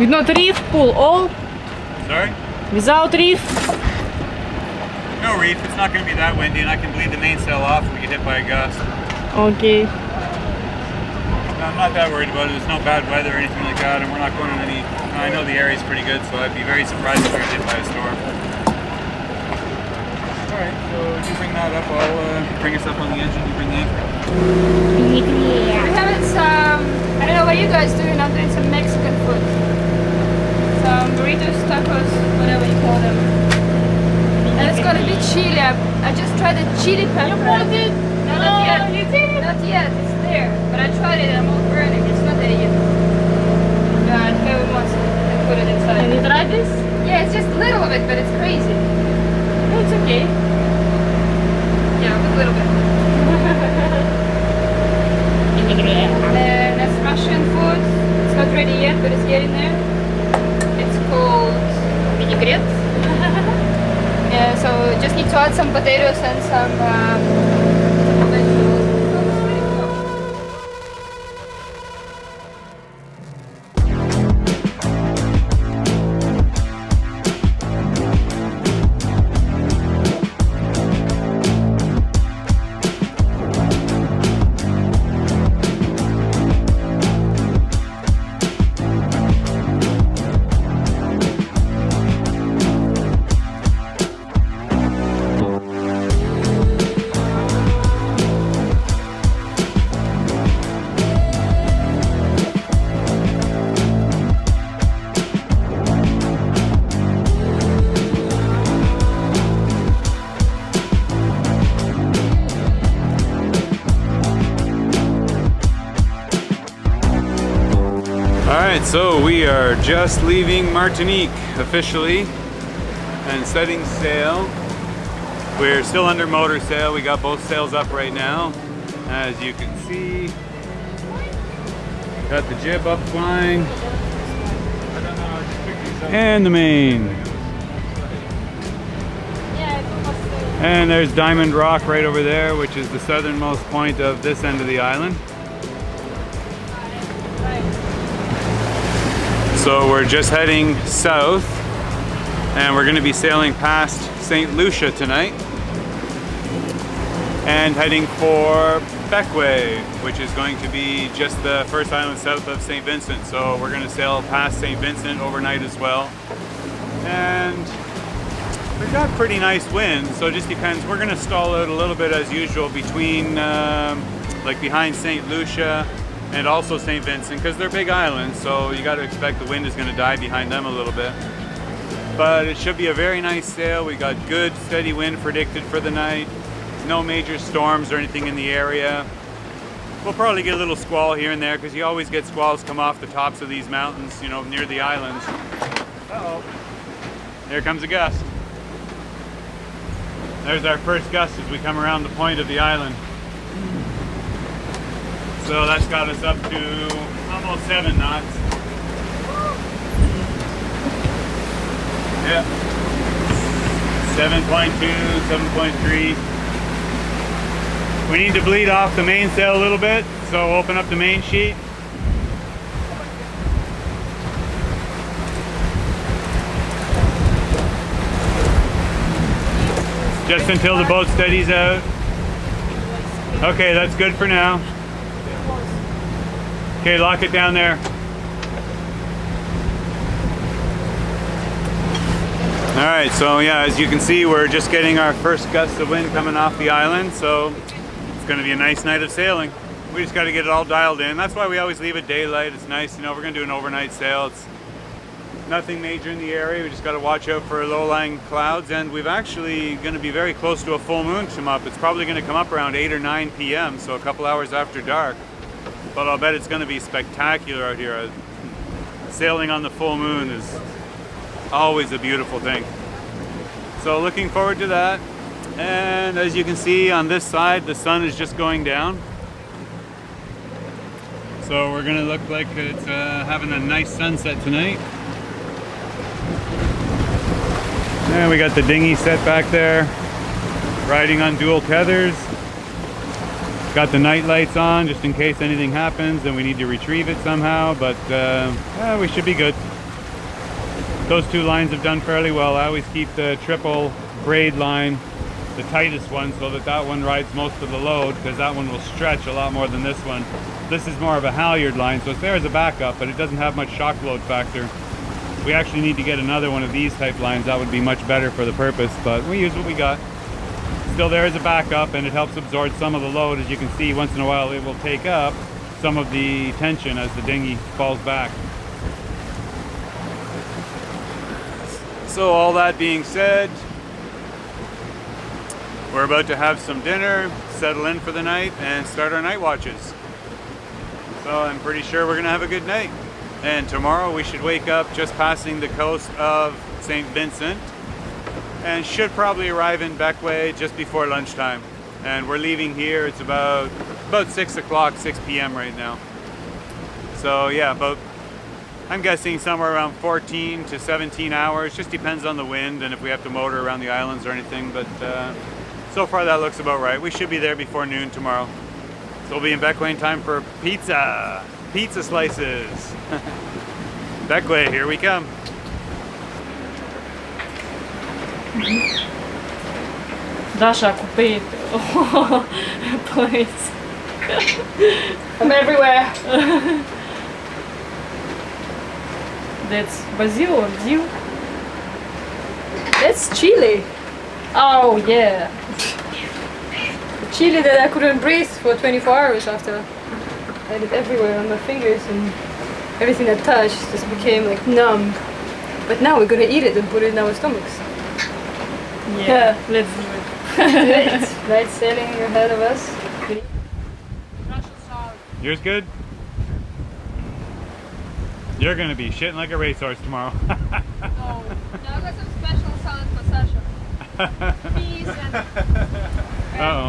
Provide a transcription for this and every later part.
With not reef, pull all. Sorry? Without reef. No reef, it's not going to be that windy, and I can bleed the mainsail off if we get hit by a gust. Okay. I'm not that worried about it. There's no bad weather or anything like that, and we're not going on any... I know the area's pretty good, so I'd be very surprised if we were hit by a storm. Alright, so if you bring that up, I'll bring us up on the engine. You bring the anchor. We're having some, I don't know what you guys do, I'm doing some Mexican food. Some burritos, tacos, whatever you call them. And it's gonna be chili. I just tried the chili pepper. You bought it? No, not yet. You did? Not yet, it's there. But I tried it and I'm all burning. It's not there yet. God, whoever wants it, I put it inside. Can you try this? Yeah, it's just a little of it, but it's crazy. No, it's okay. Yeah, a little bit. And that's Russian food. It's not ready yet, but it's getting there. It's called vinaigrette. Yeah, so just need to add some potatoes and some vegetables. Alright, so we are just leaving Martinique officially and setting sail. We're still under motor sail. We got both sails up right now. As you can see, got the jib up flying and the main. And there's Diamond Rock right over there, which is the southernmost point of this end of the island. So we're just heading south, and we're going to be sailing past Saint Lucia tonight and heading for Bequia, which is going to be just the first island south of St. Vincent. So we're going to sail past St. Vincent overnight as well. And we've got pretty nice wind, so it just depends. We're going to stall out a little bit as usual between, like behind Saint Lucia and also St. Vincent, because they're big islands, so you got to expect the wind is going to die behind them a little bit. But it should be a very nice sail. We got good steady wind predicted for the night. No major storms or anything in the area. We'll probably get a little squall here and there, because you always get squalls come off the tops of these mountains, you know, near the islands. Uh-oh. There comes a gust. There's our first gust as we come around the point of the island. So that's got us up to almost 7 knots. Yeah. 7.2, 7.3. We need to bleed off the mainsail a little bit, so open up the main sheet. Just until the boat steadies out. Okay, that's good for now. Okay, lock it down there. Alright, so yeah, as you can see, we're just getting our first gusts of wind coming off the island, so it's going to be a nice night of sailing. We just got to get it all dialed in. That's why we always leave it daylight. It's nice, you know, we're going to do an overnight sail. It's nothing major in the area. We just got to watch out for low-lying clouds, and we've actually going to be very close to a full moon come up. It's probably going to come up around 8 or 9 p.m., so a couple hours after dark. But I'll bet it's going to be spectacular out here. Sailing on the full moon is always a beautiful thing. So looking forward to that. And as you can see on this side, the sun is just going down. So we're going to look like it's having a nice sunset tonight. And we got the dinghy set back there, riding on dual tethers. Got the night lights on just in case anything happens and we need to retrieve it somehow, but we should be good. those two lines have done fairly well. I always keep the triple braid line, the tightest one, so that that one rides most of the load, because that one will stretch a lot more than this one. This is more of a halyard line, so it's there as a backup, but it doesn't have much shock load factor. We actually need to get another one of these type lines. That would be much better for the purpose, but we use what we got. Still there as a backup, and it helps absorb some of the load. As you can see, once in a while it will take up some of the tension as the dinghy falls back. So all that being said, we're about to have some dinner, settle in for the night, and start our night watches. So I'm pretty sure we're gonna have a good night. And tomorrow we should wake up just passing the coast of St. Vincent and should probably arrive in Beckway just before lunchtime. And we're leaving here, it's about 6 o'clock, 6 p.m. right now. So yeah, I'm guessing somewhere around 14 to 17 hours, just depends on the wind and if we have to motor around the islands or anything, but so far that looks about right. We should be there before noon tomorrow. So we'll be in Beckway in time for pizza slices. Beckway, here we come. Dasha occupied place. I'm everywhere. That's basil or dill? That's chili. Oh yeah. The chili that I couldn't breathe for 24 hours after. I had it everywhere on my fingers and everything I touched just became like numb. But now we're gonna eat it and put it in our stomachs. Yeah, let's do it. Great. Night sailing ahead of us. Yours good? You're gonna be shitting like a racehorse tomorrow. No, I got some special salad for Sasha. Peas and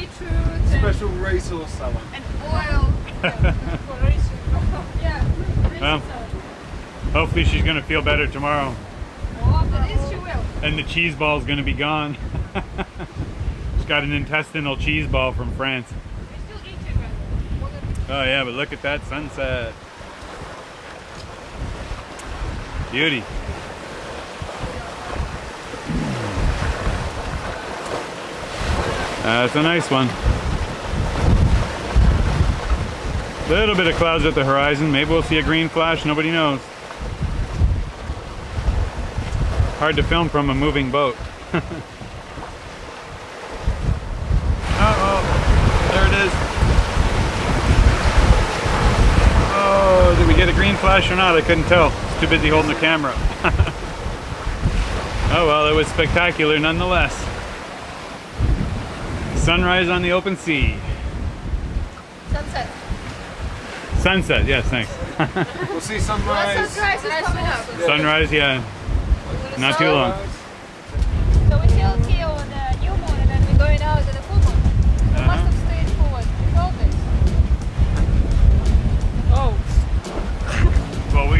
beetroot and Special racehorse salad. and oil. Yeah, Well, hopefully she's gonna feel better tomorrow. after this she will. And the cheese ball's gonna be gone. She's got an intestinal cheese ball from France. We're still eating, Brenden. Oh yeah, but look at that sunset. Beauty. That's a nice one. Little bit of clouds at the horizon. Maybe we'll see a green flash, nobody knows. Hard to film from a moving boat. Uh-oh, there it is. Oh, did we get a green flash or not? I couldn't tell. It's too busy holding the camera. Oh well, it was spectacular nonetheless. Sunrise on the open sea. Sunset. Sunset, yes, thanks. We'll see sunrise. Sunrise is coming up. Sunrise, yeah. Not too long. So we still till the new moon and then we're going out at the full moon. We must have stayed for what, 12 days? Oh. Well, we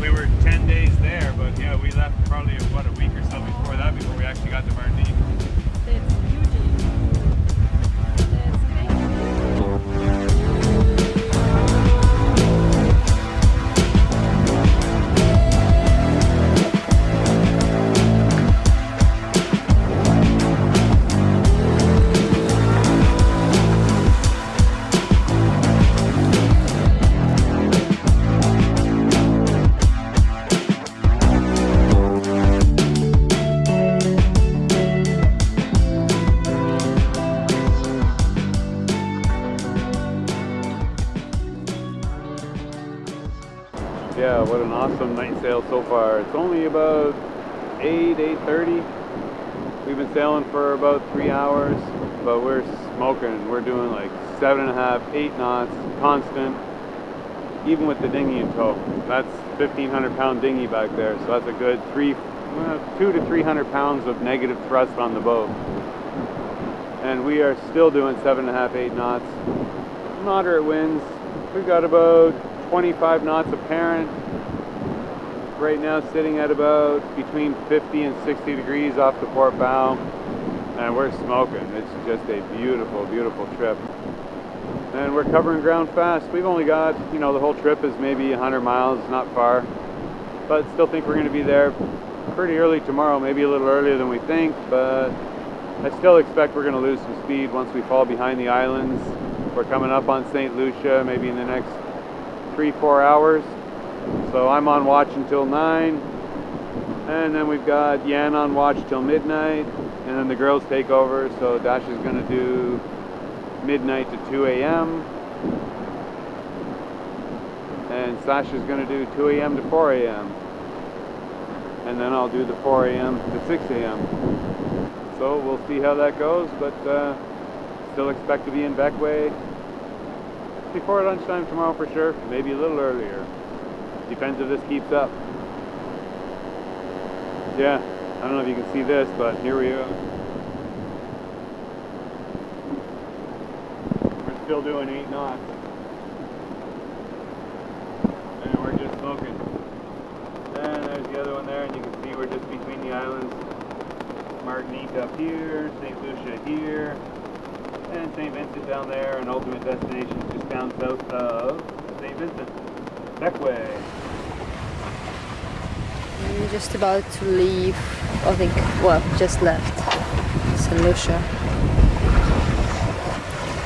were 10 days there, but yeah, we left probably what, a week or so before that, before we actually got to Martinique. That's beauty. That's great. Yeah, what an awesome night sail so far. It's only about 8:30. We've been sailing for about 3 hours, but we're smoking. We're doing like 7.5, 8 knots, constant, even with the dinghy in tow. That's 1,500 pound dinghy back there, so that's a good 200 to 300 pounds of negative thrust on the boat. And we are still doing 7.5, 8 knots. Moderate winds. We've got about 25 knots apparent. Right now sitting at about between 50 and 60 degrees off the port bow. And we're smoking. It's just a beautiful, beautiful trip. And we're covering ground fast. We've only got, the whole trip is maybe 100 miles, not far. but still think we're going to be there pretty early tomorrow, maybe a little earlier than we think, but I still expect we're going to lose some speed once we fall behind the islands. We're coming up on Saint Lucia maybe in the next 3-4 hours, so I'm on watch until 9, and then we've got Yan on watch till midnight, and then the girls take over, so Dash is going to do midnight to 2 a.m. and Sasha's going to do 2 a.m. to 4 a.m. and then I'll do the 4 a.m. to 6 a.m. So we'll see how that goes, but still expect to be in Beckway before lunchtime tomorrow for sure, maybe a little earlier. Depends if this keeps up. Yeah, I don't know if you can see this, but here we are. We're still doing 8 knots. And we're just smoking. And there's the other one there, and you can see we're just between the islands. Martinique up here, Saint Lucia here, and St. Vincent down there, and ultimate destination just down south of St. Vincent. Beckway. We're just about to leave, I think, well, just left Saint Lucia.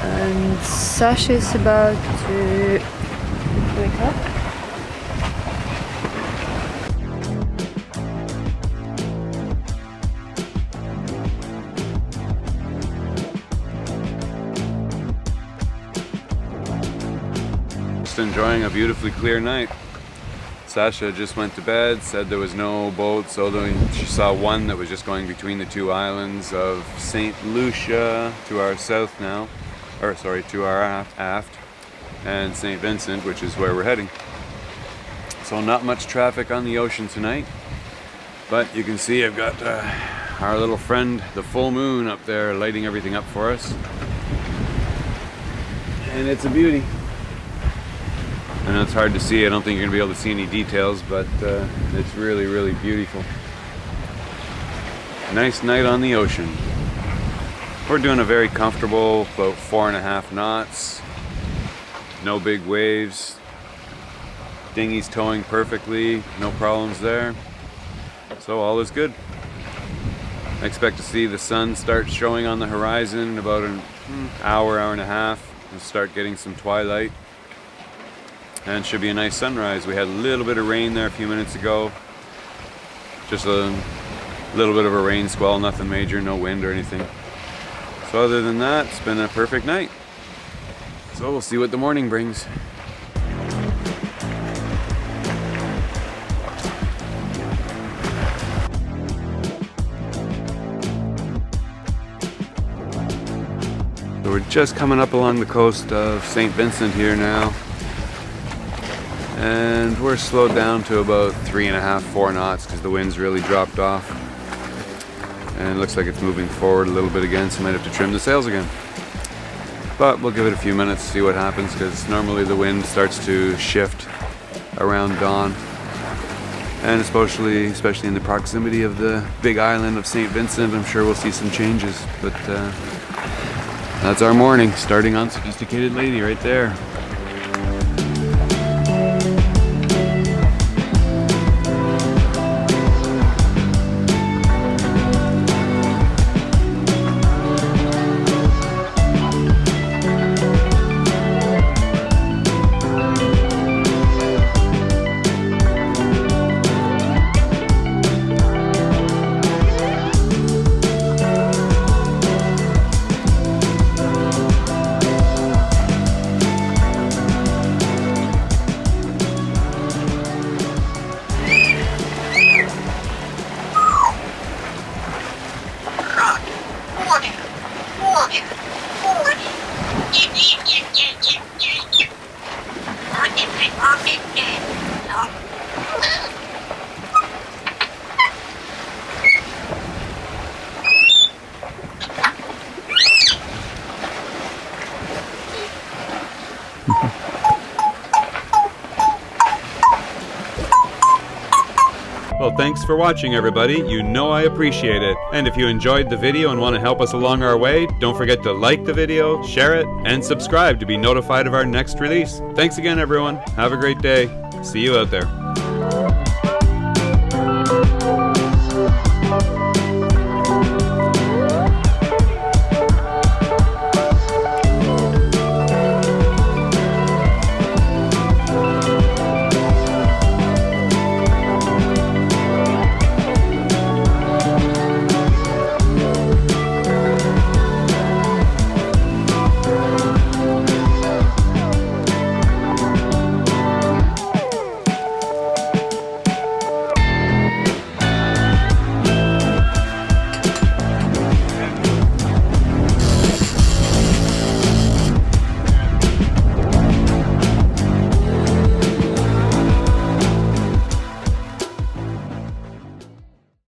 And Sasha is about to wake up. Just enjoying a beautifully clear night. Sasha just went to bed, said there was no boats, so then she saw one that was just going between the 2 islands of Saint Lucia to our south now, or sorry, to our aft, and St. Vincent, which is where we're heading. So not much traffic on the ocean tonight, but you can see I've got our little friend, the full moon, up there lighting everything up for us, and it's a beauty. I know it's hard to see, I don't think you're going to be able to see any details, but it's really, really beautiful. Nice night on the ocean. We're doing a very comfortable, about 4.5 knots. No big waves. Dinghy's towing perfectly, no problems there. So all is good. I expect to see the sun start showing on the horizon in about an hour and a half, and start getting some twilight. And it should be a nice sunrise. We had a little bit of rain there a few minutes ago. Just a little bit of a rain squall, nothing major, no wind or anything. So other than that, it's been a perfect night. So we'll see what the morning brings. So we're just coming up along the coast of St. Vincent here now. And we're slowed down to about 3.5-4 knots because the wind's really dropped off. And it looks like it's moving forward a little bit again, so I might have to trim the sails again. But we'll give it a few minutes to see what happens, because normally the wind starts to shift around dawn. And especially in the proximity of the big island of St. Vincent, I'm sure we'll see some changes. But that's our morning, starting on Sophisticated Lady right there. Well, thanks for watching, everybody. You know I appreciate it. And if you enjoyed the video and want to help us along our way, don't forget to like the video, share it, and subscribe to be notified of our next release. Thanks again, everyone. Have a great day. See you out there.